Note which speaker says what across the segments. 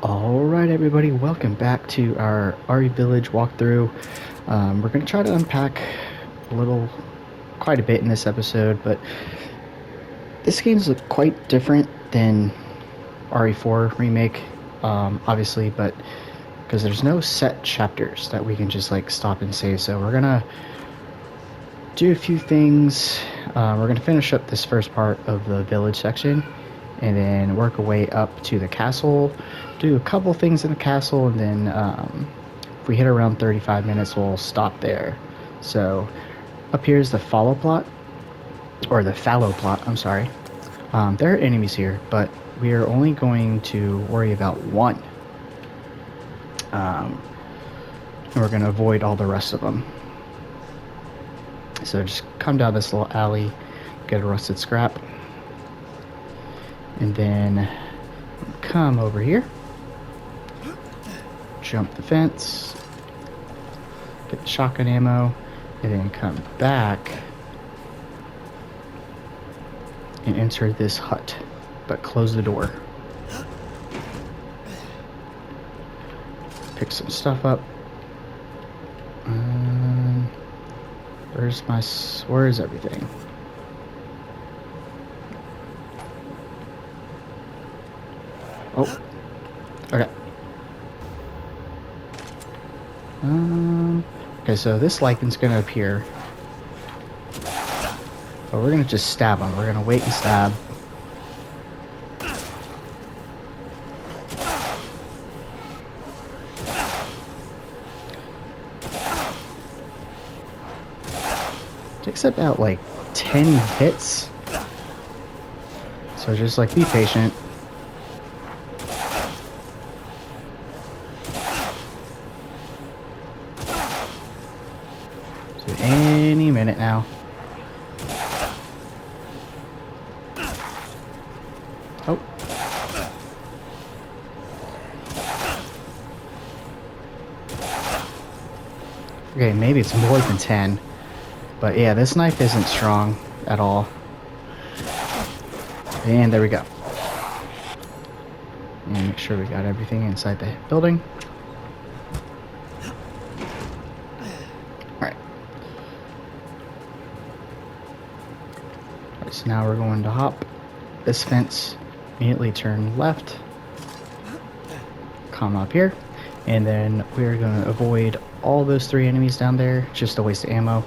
Speaker 1: Alright everybody, welcome back to our RE Village walkthrough. We're going to try to unpack quite a bit in this episode, but this game's quite different than RE4 Remake, obviously, but because there's no set chapters that we can just like stop and save, so we're going to do a few things. We're going to finish up this first part of the village section, and then work our way up to the castle, do a couple things in the castle, and then if we hit around 35 minutes, we'll stop there. So up here is the fallow plot, or the fallow plot, I'm sorry. There are enemies here, but we are only going to worry about one. And we're going to avoid all the rest of them. So just come down this little alley, get a rusted scrap, and then come over here, jump the fence, get the shotgun ammo, and then come back and enter this hut, but close the door. Pick some stuff up. Where is everything? Oh, okay. Okay, so this lichen's gonna appear, but we're gonna just stab him. We're gonna wait and stab. Takes about like 10 hits, so just like be patient. So any minute now. Oh. Okay, maybe it's more than 10. But yeah, this knife isn't strong at all. And there we go. And make sure we got everything inside the building. Alright. Alright, so now we're going to hop this fence, immediately turn left, come up here, and then we're going to avoid all those 3 enemies down there. Just a waste of ammo.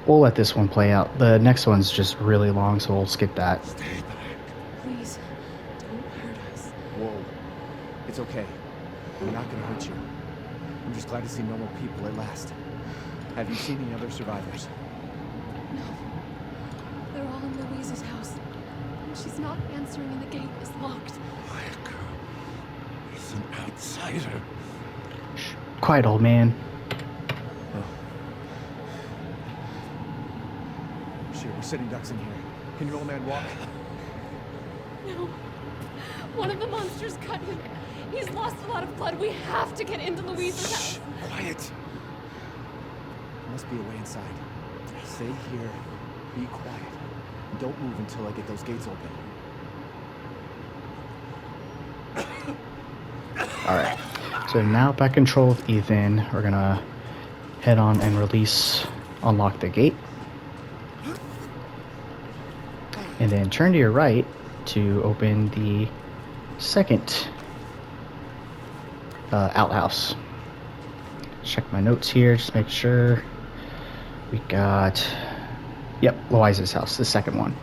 Speaker 1: We'll let this one play out. The next one's just really long, so we'll skip that.
Speaker 2: Stay back. Please, don't hurt us. Whoa. It's okay. We're not gonna hurt you. I'm just glad to see normal people at last. Have you seen any other survivors?
Speaker 3: No. They're all in Louise's house. And she's not answering and the gate is locked.
Speaker 4: Quiet girl. He's an outsider.
Speaker 1: Shh. Quiet, old man.
Speaker 2: We're sitting ducks in here. Can your old man walk?
Speaker 3: No. One of the monsters cut him. He's lost a lot of blood. We have to get into Louise's house.
Speaker 2: Quiet. There must be a way inside. Stay here. Be quiet. And don't move until I get those gates open.
Speaker 1: Alright. So now back in control of Ethan, we're gonna head on and unlock the gate. And then turn to your right to open the second outhouse. Check my notes here, just make sure. We got, yep, Louise's house, the second one.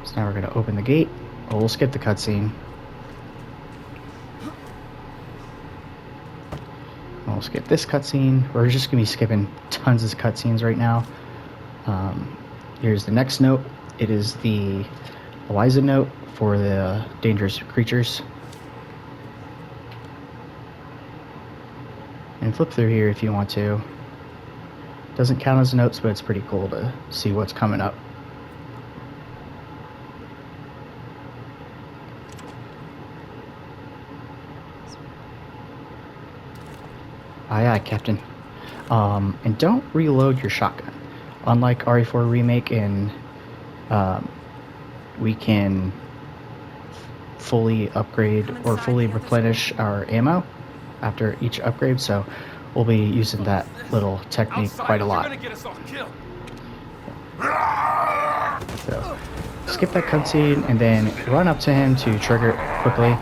Speaker 1: So now we're going to open the gate. Oh, we'll skip the cutscene. We'll skip this cutscene. We're just going to be skipping tons of cutscenes right now. Here's the next note. It is the Eliza note for the dangerous creatures. And flip through here if you want to. Doesn't count as notes, but it's pretty cool to see what's coming up. Aye, aye, Captain. And don't reload your shotgun. Unlike RE4 Remake, we can fully upgrade or fully replenish our ammo after each upgrade, so we'll be using that little technique quite a lot. So skip that cutscene and then run up to him to trigger it quickly.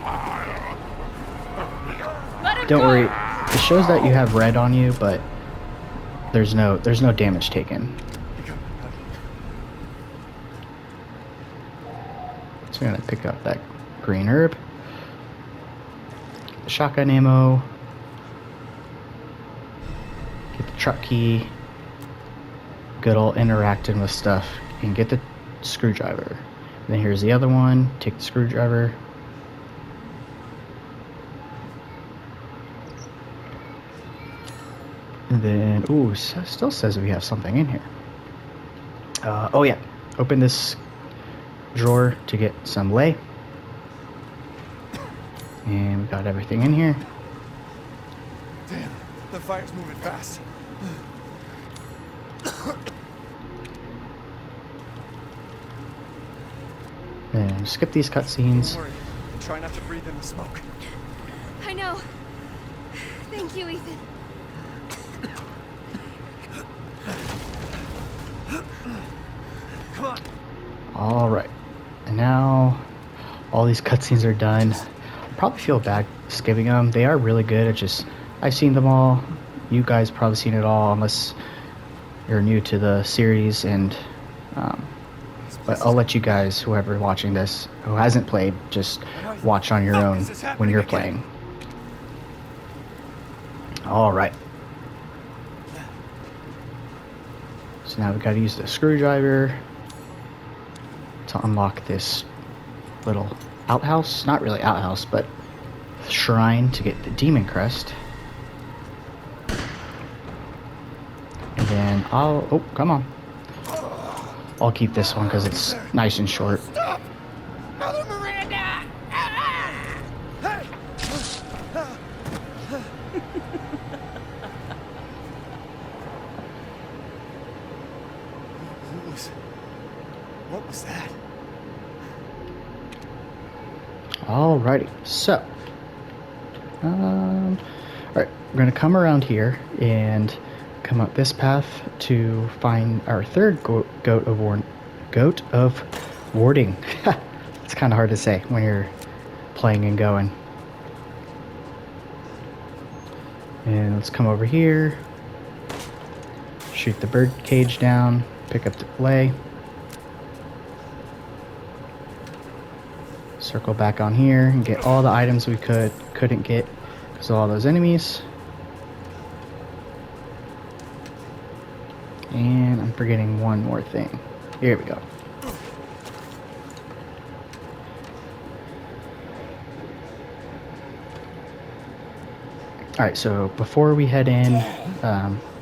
Speaker 1: Don't worry, it shows that you have red on you, but there's no damage taken. So I'm gonna pick up that green herb, get the shotgun ammo, get the truck key, good old interacting with stuff, and get the screwdriver. And then here's the other one, take the screwdriver. And then, ooh, still says we have something in here. Oh yeah, open this drawer to get some lay. And we got everything in here.
Speaker 2: Damn, the fire's moving fast.
Speaker 1: And skip these cutscenes.
Speaker 2: Don't worry, and try not to breathe in the smoke.
Speaker 3: I know. Thank you, Ethan.
Speaker 2: Come on.
Speaker 1: Alright. And now all these cutscenes are done. I probably feel bad skipping them. They are really good. It's just, I've seen them all. You guys probably seen it all, unless you're new to the series. And but I'll let you guys, whoever watching this, who hasn't played, just watch on your own when you're playing. Alright. So now we gotta use the screwdriver to unlock this little outhouse. Not really outhouse, but shrine to get the demon crest. And then oh, come on. I'll keep this one because it's nice and short.
Speaker 2: Stop! Mother Miranda! Hey! What was that?
Speaker 1: Alrighty, so alright, we're gonna come around here and come up this path to find our third goat of warding. It's kind of hard to say when you're playing and going. And let's come over here, shoot the bird cage down, pick up the lay, circle back on here and get all the items we couldn't get because of all those enemies. And I'm forgetting one more thing. Here we go. Alright, so before we head in,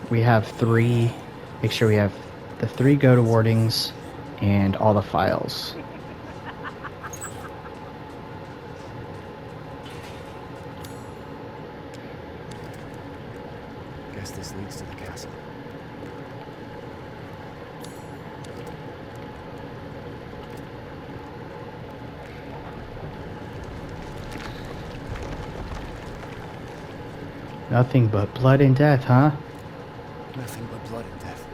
Speaker 1: we have make sure we have the 3 go-to wardings and all the files.
Speaker 2: Guess this leads to the castle.
Speaker 1: Nothing but blood and death, huh?
Speaker 2: Nothing but blood and death.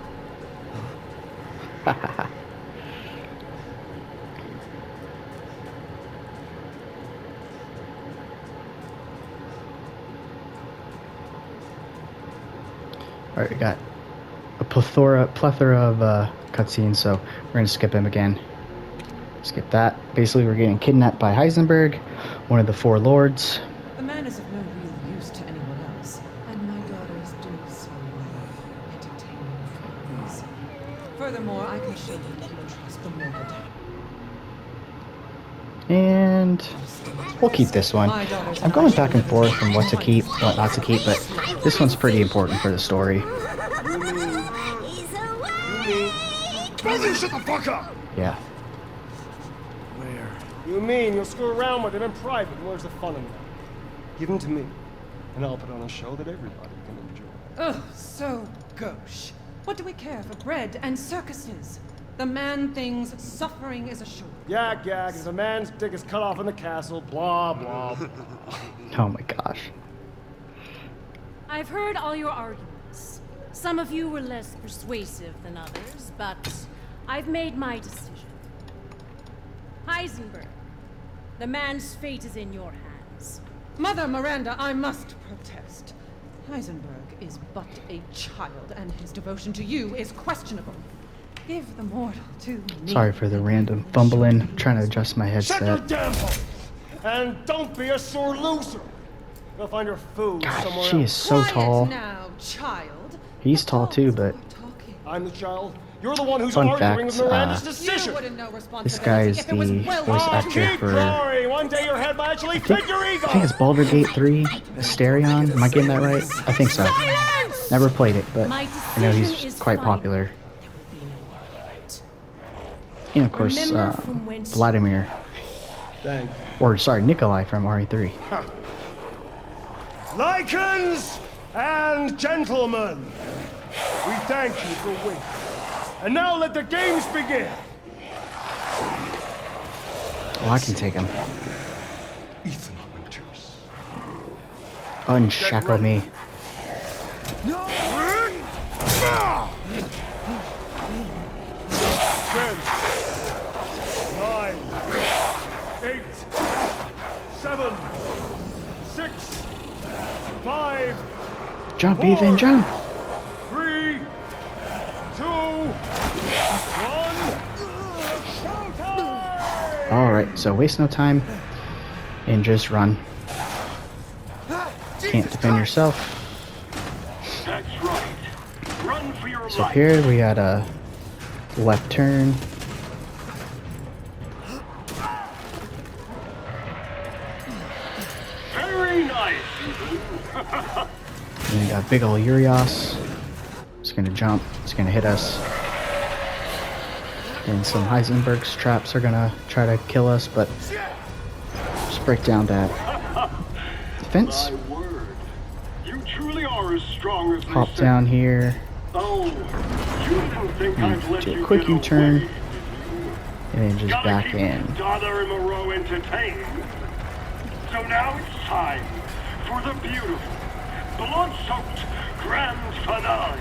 Speaker 1: Alright, we got a plethora of cutscenes, so we're gonna skip him again. Skip that. Basically, we're getting kidnapped by Heisenberg, one of the 4 lords.
Speaker 5: The man is of no real use to anyone else, and my daughters do so well, entertaining companies. Furthermore, I can show you that you trust the Morgul.
Speaker 1: And we'll keep this one. I'm going back and forth from what to keep, what not to keep, but this one's pretty important for the story.
Speaker 6: He's away!
Speaker 4: Brother, shut the fuck up!
Speaker 1: Yeah.
Speaker 2: Where?
Speaker 7: You mean you'll screw around with him in private? Where's the fun in that? Give him to me, and I'll put on a show that everybody can enjoy.
Speaker 5: Ugh, so so gauche. What do we care for bread and circuses? The man thinks suffering is assured.
Speaker 7: Yak, yak, if a man's dick is cut off in the castle, blah, blah.
Speaker 1: Oh my gosh.
Speaker 3: I've heard all your arguments. Some of you were less persuasive than others, but I've made my decision. Heisenberg, the man's fate is in your hands.
Speaker 5: Mother Miranda, I must protest. Heisenberg is but a child, and his devotion to you is questionable. Give the mortal to me.
Speaker 1: Sorry for the random fumbling. I'm trying to adjust my
Speaker 7: Shut your
Speaker 1: headset.
Speaker 7: damn hole! And don't be a sore loser! Go find your food
Speaker 1: God,
Speaker 7: somewhere
Speaker 1: she is
Speaker 7: else.
Speaker 1: so
Speaker 5: Quiet
Speaker 1: tall.
Speaker 5: now, child.
Speaker 1: He's tall too, but
Speaker 5: Talking.
Speaker 7: I'm the child. You're the one who's
Speaker 1: Fun
Speaker 7: arguing with
Speaker 1: fact,
Speaker 7: Miranda's
Speaker 5: You
Speaker 7: decision.
Speaker 5: wouldn't know
Speaker 1: this guy
Speaker 5: responsibility
Speaker 1: is
Speaker 5: if it was
Speaker 1: the
Speaker 5: well
Speaker 1: voice
Speaker 5: thought.
Speaker 1: actor
Speaker 7: Keep
Speaker 1: for,
Speaker 7: glory. One day your head might actually fit your ego.
Speaker 1: I think it's Baldur's Gate 3, Asterion. Am I getting that right? I think so. Never played it, but
Speaker 3: My
Speaker 1: I know
Speaker 3: decision
Speaker 1: he's
Speaker 3: is
Speaker 1: quite
Speaker 3: final.
Speaker 1: popular.
Speaker 3: There will be no argument.
Speaker 1: And of course,
Speaker 3: Remember from whence-
Speaker 1: Vladimir,
Speaker 7: Thank
Speaker 1: or sorry, Nikolai from RE3.
Speaker 7: Lycans and gentlemen, we thank you for waiting. And now let the games begin.
Speaker 1: Oh, I can take him.
Speaker 4: Ethan Winters.
Speaker 1: Unshackle me.
Speaker 7: Ten, 9, 8, 7, 6, 5,
Speaker 1: Jump, Ethan, jump!
Speaker 7: 3, 2, 1. Showtime!
Speaker 1: Alright, so waste no time and just run. Can't defend yourself.
Speaker 4: That's right. Run for your
Speaker 1: So
Speaker 4: life.
Speaker 1: here we got a left turn.
Speaker 4: Very nice, Ethan.
Speaker 1: And we got big ol' Urios. It's gonna jump. It's gonna hit us. And some Heisenberg's traps are gonna try to kill us, but just break down that defense.
Speaker 4: My word. You truly are as strong as they
Speaker 1: Hop
Speaker 4: say.
Speaker 1: down here.
Speaker 4: Oh, you didn't think I'd let
Speaker 1: Do a
Speaker 4: you
Speaker 1: quick
Speaker 4: get
Speaker 1: U-turn.
Speaker 4: away.
Speaker 1: And then just
Speaker 4: Gotta
Speaker 1: back
Speaker 4: keep
Speaker 1: in.
Speaker 4: Daughter Moreau entertained. So now it's time for the beautiful, blood-soaked grand finale.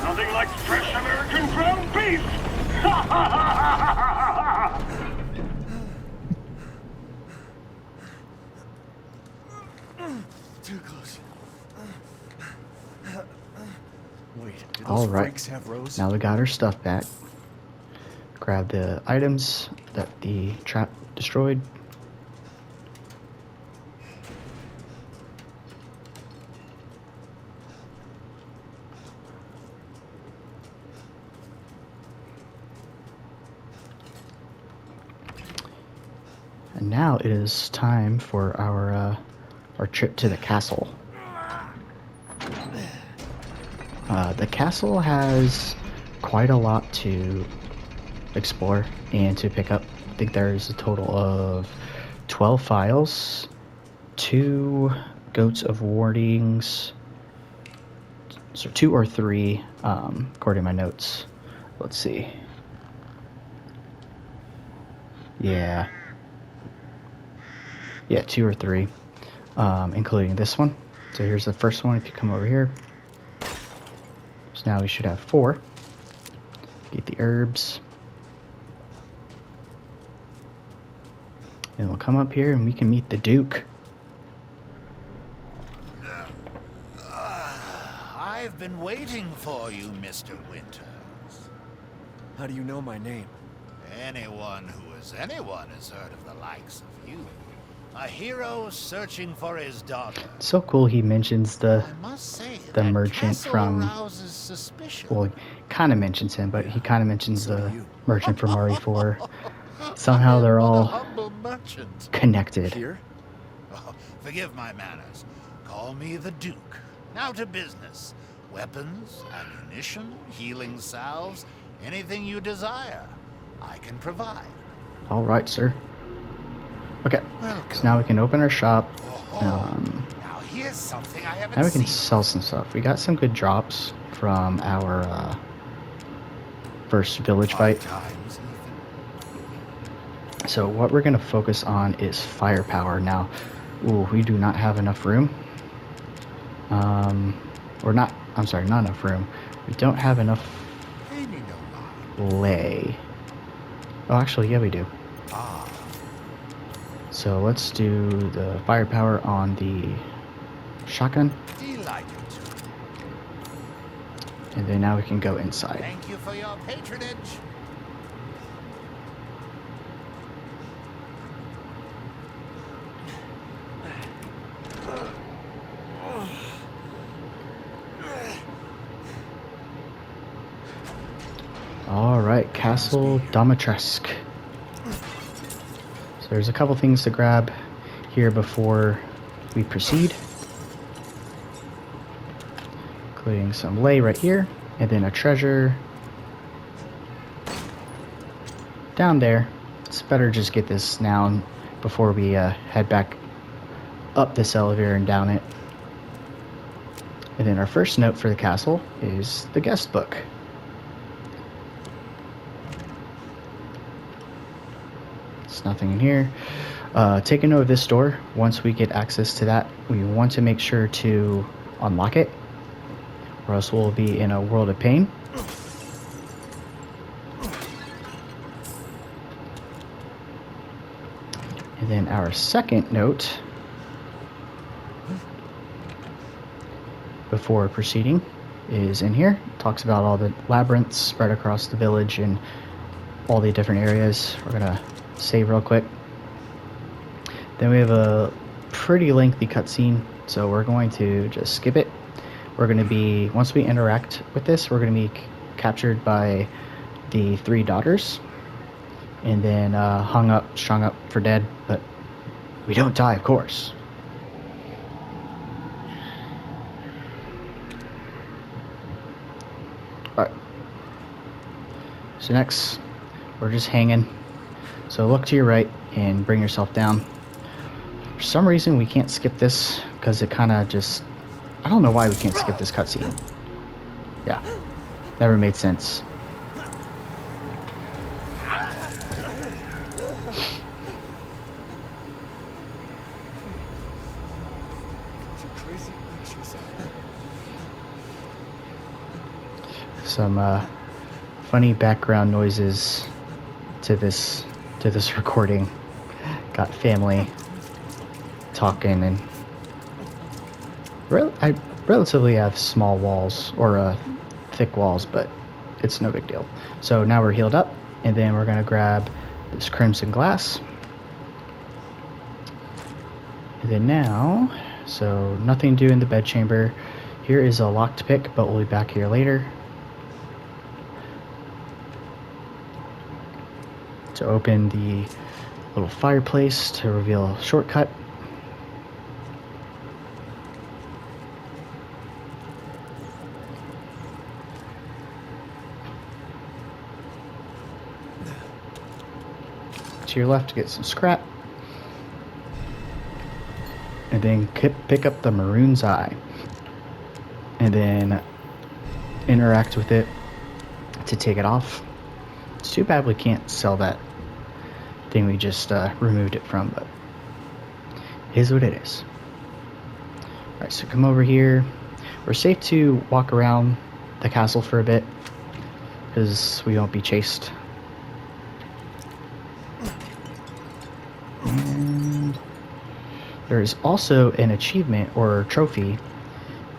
Speaker 4: Nothing like fresh American ground beef.
Speaker 2: Too close. Wait, do those
Speaker 1: All right.
Speaker 2: freaks have Rose?
Speaker 1: Now we got our stuff back. Grab the items that the trap destroyed. And now it is time for our trip to the castle. The castle has quite a lot to explore and to pick up. I think there's a total of 12 files, 2 Goats of Wardings, so 2 or 3, according to my notes. Let's see. Yeah, 2 or 3, including this one. So here's the first one if you come over here. So now we should have 4. Get the herbs. And we'll come up here and we can meet the Duke.
Speaker 8: I've been waiting for you, Mr. Winters.
Speaker 2: How do you know my name?
Speaker 8: Anyone who is anyone has heard of the likes of you. A hero searching for his daughter.
Speaker 1: It's so cool he mentions the
Speaker 8: I must say,
Speaker 1: the
Speaker 8: that
Speaker 1: merchant
Speaker 8: castle
Speaker 1: from-
Speaker 8: arouses suspicion.
Speaker 1: well, he kind of mentions him, but he kind of mentions
Speaker 2: So do
Speaker 1: the
Speaker 2: you.
Speaker 1: merchant from RE4. Somehow they're
Speaker 8: But a
Speaker 1: all
Speaker 8: humble merchant.
Speaker 1: connected.
Speaker 2: Here?
Speaker 8: Oh, forgive my manners. Call me the Duke. Now to business. Weapons, ammunition, healing salves, anything you desire, I can provide.
Speaker 1: All right, sir. Okay,
Speaker 8: Welcome.
Speaker 1: so now we can open our shop.
Speaker 8: Now here's something I haven't
Speaker 1: Now we can
Speaker 8: seen.
Speaker 1: sell some stuff. We got some good drops from our first village fight.
Speaker 8: Times, Ethan.
Speaker 1: So what we're going to focus on is firepower. Now, ooh, we do not have enough room. Or not, I'm sorry, not enough room. We don't have enough
Speaker 8: Maybe no lie.
Speaker 1: lay. Oh, actually, yeah, we do.
Speaker 8: Ah,
Speaker 1: So let's do the firepower on the shotgun.
Speaker 8: delighted to.
Speaker 1: And then now we can go inside.
Speaker 8: Thank you for your patronage.
Speaker 1: Alright, Castle Domitresk. So there's a couple things to grab here before we proceed. Including some lay right here, and then a treasure down there. It's better just get this now before we head back up this elevator and down it. And then our first note for the castle is the guest book. There's nothing in here. Take a note of this door. Once we get access to that, we want to make sure to unlock it, or else we'll be in a world of pain. And then our second note before proceeding is in here. It talks about all the labyrinths spread across the village and all the different areas. We're gonna save real quick. Then we have a pretty lengthy cutscene, so we're going to just skip it. We're going to be, once we interact with this, we're going to be captured by the three daughters, and then strung up for dead, but we don't die, of course. Alright. So next, we're just hanging. So look to your right and bring yourself down. For some reason we can't skip this, because it kind of just... I don't know why we can't skip this cutscene. Yeah, never made sense. Some funny background noises to this recording. Got family talking, and I relatively have small walls, or thick walls, but it's no big deal. So now we're healed up, and then we're gonna grab this crimson glass. And then now, so nothing to do in the bedchamber. Here is a locked pick, but we'll be back here later. To open the little fireplace to reveal a shortcut. To your left to get some scrap, and then pick up the Maroon's Eye, and then interact with it to take it off. It's too bad we can't sell that thing we just removed it from, but it is what it is. Alright, so come over here. We're safe to walk around the castle for a bit, because we won't be chased. And there is also an achievement or trophy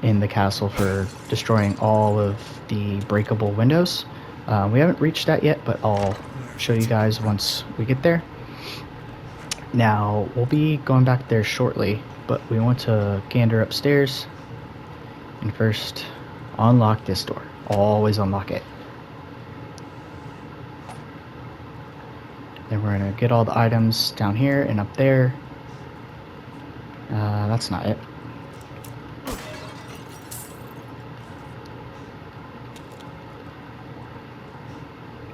Speaker 1: in the castle for destroying all of the breakable windows. We haven't reached that yet, but I'll show you guys once we get there. Now, we'll be going back there shortly, but we want to gander upstairs and first unlock this door. Always unlock it. Then we're going to get all the items down here and up there. That's not it.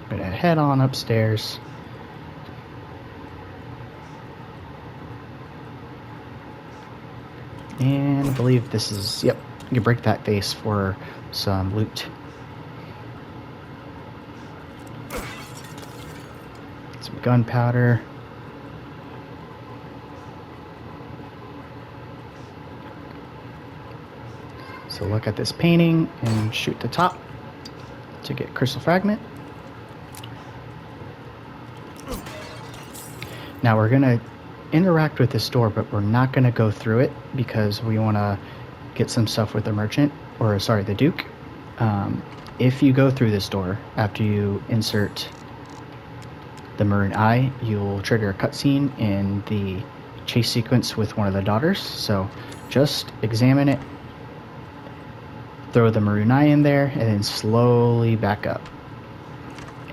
Speaker 1: We're going to head on upstairs. And And I believe this is, yep, you can break that face for some loot. Some gunpowder. So look at this painting and shoot the top to get crystal fragment. Now we're gonna interact with this door, but we're not gonna go through it because we wanna get some stuff with the merchant, or sorry, the Duke. If you go through this door after you insert the maroon eye, you'll trigger a cutscene in the chase sequence with one of the daughters. So just examine it, throw the maroon eye in there, and then slowly back up.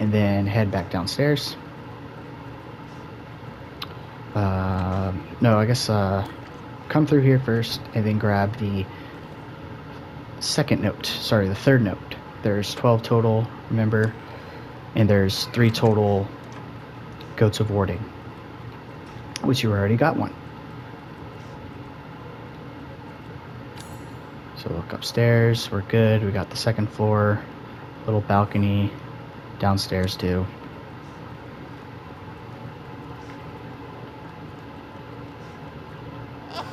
Speaker 1: And then head back downstairs. No, I guess come through here first and then grab the second note. Sorry, the third note. There's 12 total, remember, and there's 3 total Goats of Warding, which you already got one. So look upstairs, we're good. We got the second floor, little balcony downstairs too.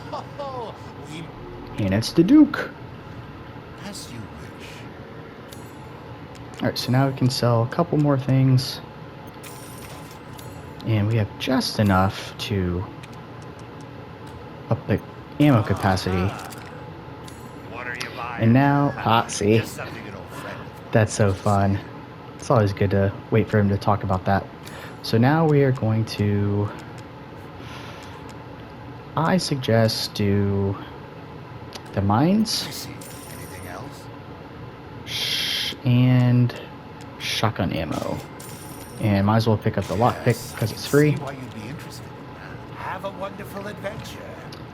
Speaker 8: Oh,
Speaker 1: And it's the Duke.
Speaker 8: as you wish.
Speaker 1: Alright, so now we can sell a couple more things. And we have just enough to up the ammo capacity.
Speaker 8: What are you buying?
Speaker 1: And now, see,
Speaker 8: Just something an old friend.
Speaker 1: that's so fun. It's always good to wait for him to talk about that. So now we are going to, I suggest do the mines
Speaker 8: I see. Anything else?
Speaker 1: and shotgun ammo. And might as well pick up the lockpick because it's free.
Speaker 8: See why you'd be interested. Have a wonderful adventure.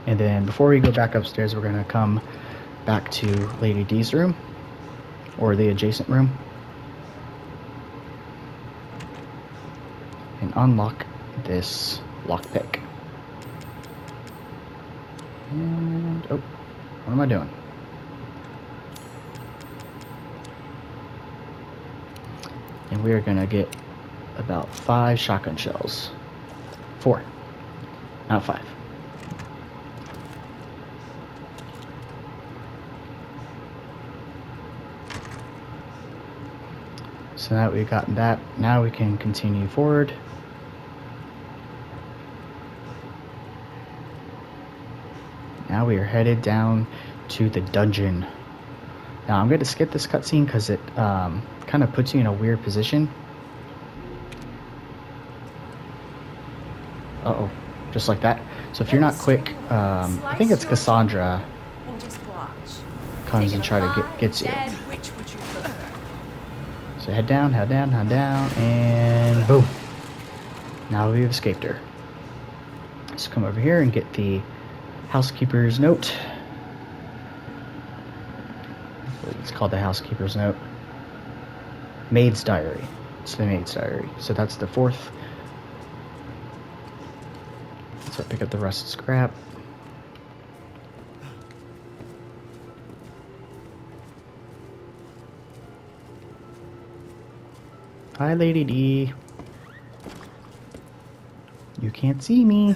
Speaker 1: And then before we go back upstairs, we're going to come back to Lady D's room, or the adjacent room, and unlock this lockpick. And, oh, what am I doing? And we are going to get about 5 shotgun shells. 4, not 5. So now that we've gotten that, now we can continue forward. Now we are headed down to the dungeon. Now I'm going to skip this cutscene because it kind of puts you in a weird position. Uh-oh, just like that. So if you're not quick, I think it's Cassandra
Speaker 6: And just watch.
Speaker 1: comes and try to gets you.
Speaker 6: Which would you prefer?
Speaker 1: So head down, head down, head down, and boom. Now we've escaped her. Let's come over here and get the housekeeper's note. It's called the housekeeper's note. Maid's diary. It's the maid's diary. So that's the 4th. So pick up the rusted scrap. Hi, Lady D. You can't see me.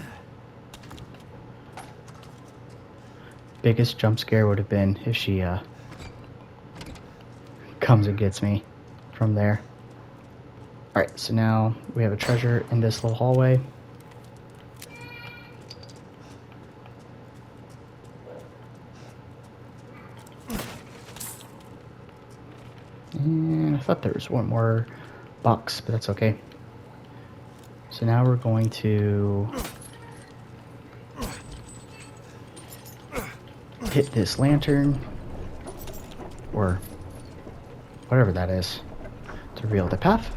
Speaker 1: Biggest jump scare would have been if she comes and gets me from there. Alright, so now we have a treasure in this little hallway. And I thought there was one more box, but that's okay. So now we're going to hit this lantern, or whatever that is, to reveal the path.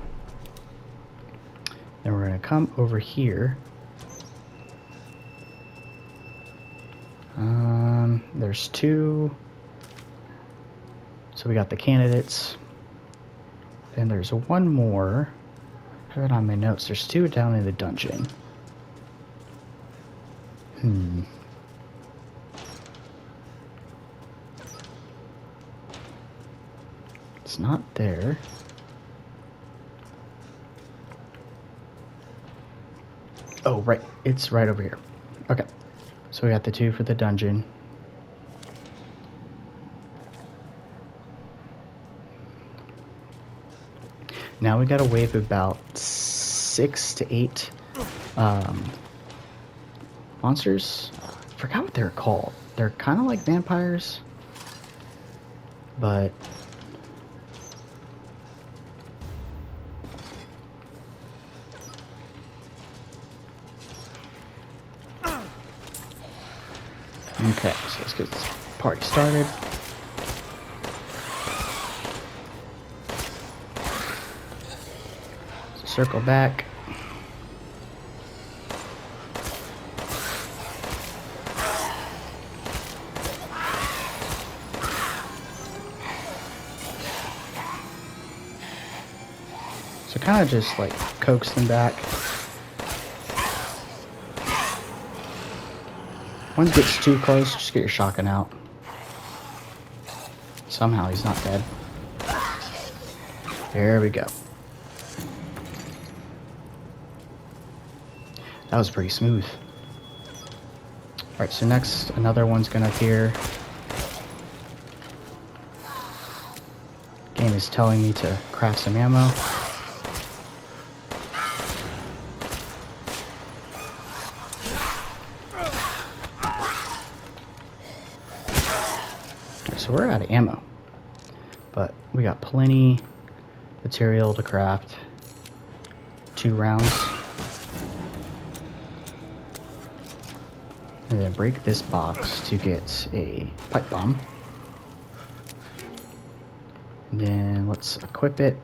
Speaker 1: Then we're going to come over here. There's 2. So we got the candidates. Then there's one more. I have it on my notes. There's 2 down in the dungeon. It's not there. Oh, right. It's right over here. Okay. So we got the 2 for the dungeon. Now we got a wave of about 6 to 8 monsters. I forgot what they're called. They're kind of like vampires, but okay, so let's get this party started. So circle back. So kind of just like coax them back. Once it gets too close, just get your shotgun out. Somehow he's not dead. There we go. That was pretty smooth. Alright, so next another one's gonna appear. Game is telling me to craft some ammo. So we're out of ammo, but we got plenty material to craft 2 rounds. And then break this box to get a pipe bomb. And then let's equip it.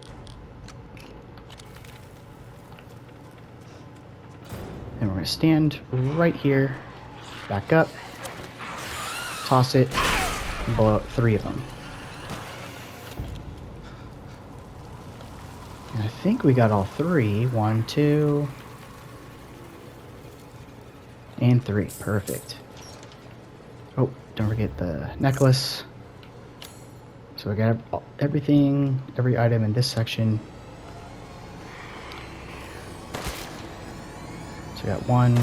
Speaker 1: And we're going to stand right here, back up, toss it, and blow up 3 of them. And I think we got all 3. 1, 2, and 3. Perfect. Oh, don't forget the necklace. So we got everything, every item in this section. So we got 1.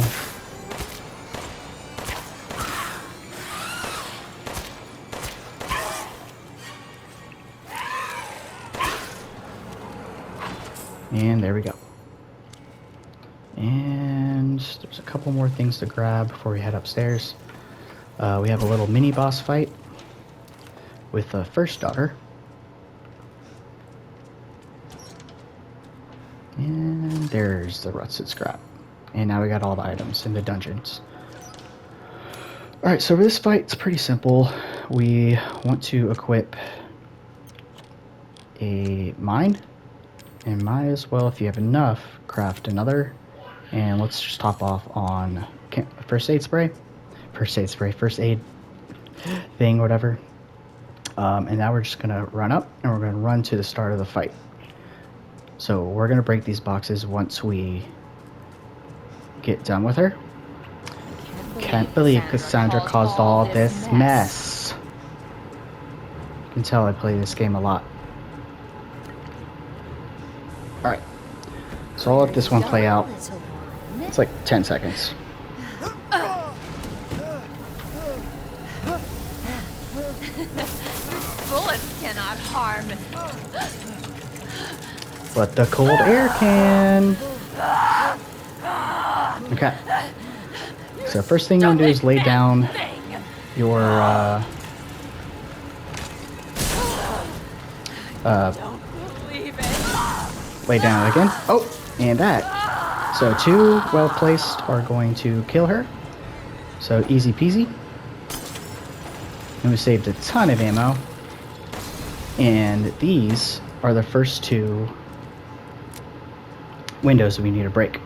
Speaker 1: And there we go. And there's a couple more things to grab before we head upstairs. We have a little mini boss fight with the first daughter. And there's the rusted scrap. And now we got all the items in the dungeons. Alright, so for this fight, it's pretty simple. We want to equip a mine. And might as well, if you have enough, craft another. And let's just top off on first aid thing, whatever. And now we're just gonna run up and we're gonna run to the start of the fight. So we're gonna break these boxes once we get done with her. Can't believe Cassandra caused all this mess. You can tell I play this game a lot. Alright, so I'll let this one play out. It's like 10 seconds.
Speaker 6: Bullets cannot harm.
Speaker 1: But the cold air can. Okay. So first thing you want to do is lay down your lay down again. Oh, and that. So 2 well placed are going to kill her. So easy peasy. And we saved a ton of ammo. And these are the first 2 windows we need to break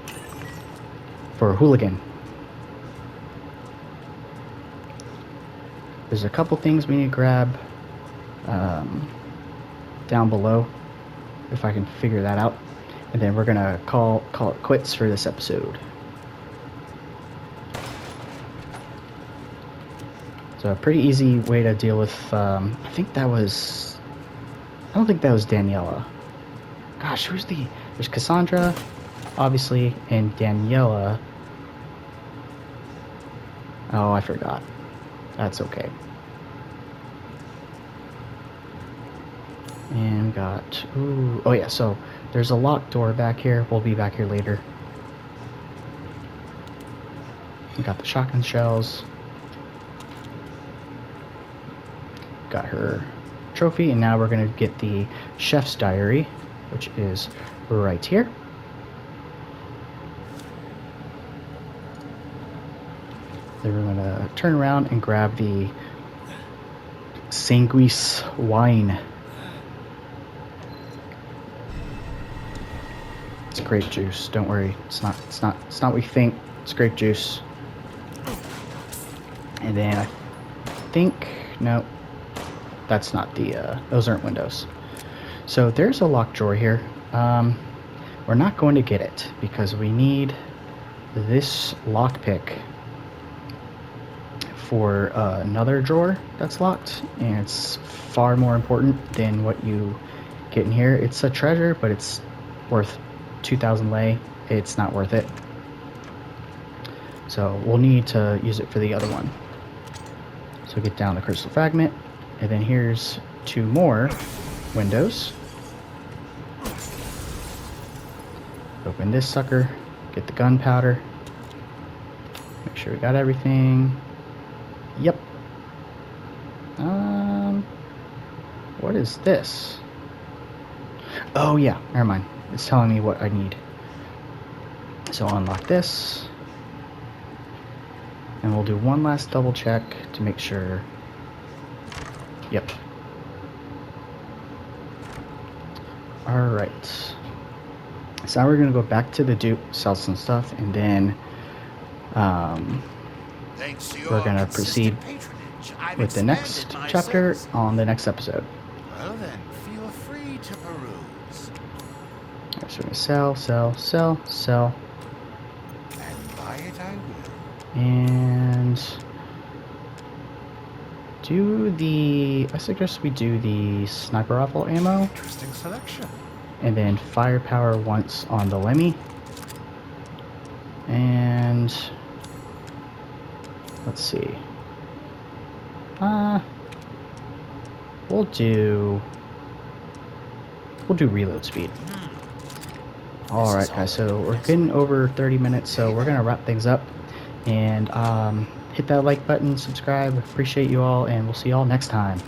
Speaker 1: for Hooligan. There's a couple things we need to grab down below, if I can figure that out. And then we're gonna call it quits for this episode. So a pretty easy way to deal with, I think that was I don't think that was Daniela. Gosh, who's the... There's Cassandra, obviously, and Daniela. Oh, I forgot. That's okay. And we got... Ooh, oh yeah, so there's a locked door back here. We'll be back here later. We got the shotgun shells. Got her trophy, and now we're going to get the chef's diary, which is right here. Then we're going to turn around and grab the Sanguis wine. It's grape juice. Don't worry. It's not what you think. It's grape juice. And then I think, no, that's not the, those aren't windows. So there's a locked drawer here. We're not going to get it because we need this lockpick for another drawer that's locked, and it's far more important than what you get in here. It's a treasure, but it's worth 2,000 lei. It's not worth it. So we'll need to use it for the other one. So get down the crystal fragment, and then here's 2 more windows. Open this sucker, get the gunpowder, make sure we got everything. Yep. What is this? Oh yeah, never mind. It's telling me what I need. So I'll unlock this. And we'll do one last double check to make sure. Yep. Alright. So now we're going to go back to the Duke, sell some stuff, and then we're going to proceed with the next chapter on the next episode.
Speaker 8: Well then, feel free to peruse.
Speaker 1: Alright, so we're going to sell, sell, sell, sell.
Speaker 8: And buy it I will.
Speaker 1: And I suggest we do the sniper rifle ammo.
Speaker 8: Interesting selection.
Speaker 1: And then firepower once on the Lemmy. And let's see. We'll do reload speed. Alright guys, so we're getting over 30 minutes, so we're gonna wrap things up. And hit that like button, subscribe, appreciate you all, and we'll see you all next time.